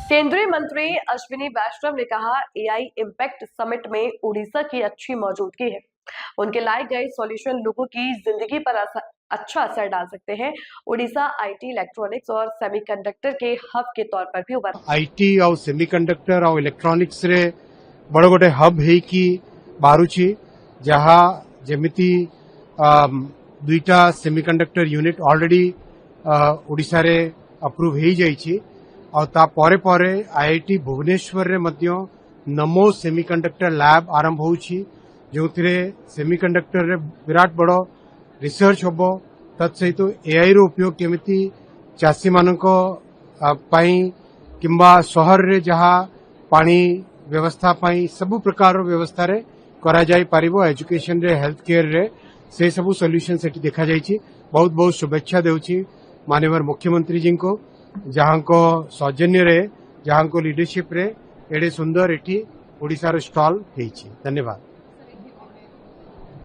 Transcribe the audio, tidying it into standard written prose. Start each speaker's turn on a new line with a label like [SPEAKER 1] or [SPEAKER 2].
[SPEAKER 1] केंद्रीय मंत्री अश्विनी वैष्णव ने कहा, एआई इम्पैक्ट समिट में उड़ीसा की अच्छी मौजूदगी है। उनके लाए गए सॉल्यूशन लोगों की जिंदगी पर अच्छा असर डाल सकते हैं। उड़ीसा आईटी, इलेक्ट्रॉनिक्स और सेमीकंडक्टर के हब के तौर पर भी उभर
[SPEAKER 2] आईटी और सेमीकंडक्टर और इलेक्ट्रॉनिक्स रे बड़ गोटे हब है कि बाहरुची जहाँ जेमिति दुईटा सेमीकंडक्टर यूनिट ऑलरेडी ओडिशा रे अप्रूव हो जाइए और ता परे परे आईआईटी भुवनेश्वर रे मध्य नमो सेमीकंडक्टर लैब आरंभ होउछि जो सेमीकंडक्टर रे विराट बड़ रिसर्च होबो तत्सहित एआई रो उपयोग केमिति चासी मानक पाई किंबा शहर रे जहाँ पानी व्यवस्था पाई सब प्रकार व्यवस्था रे करा जाई पारिबो एजुकेशन रे हेल्थ केयर रे से सब सॉल्यूशन सेठी देखा जाइछि। बहुत बहुत शुभेच्छा देउछि माननीय मुख्यमंत्री जी को जहाँ को सौजन्य रे जहाँ को लीडरशिप रे एडे सुंदर एठी ओडिसा रो स्टॉल हेछि। धन्यवाद।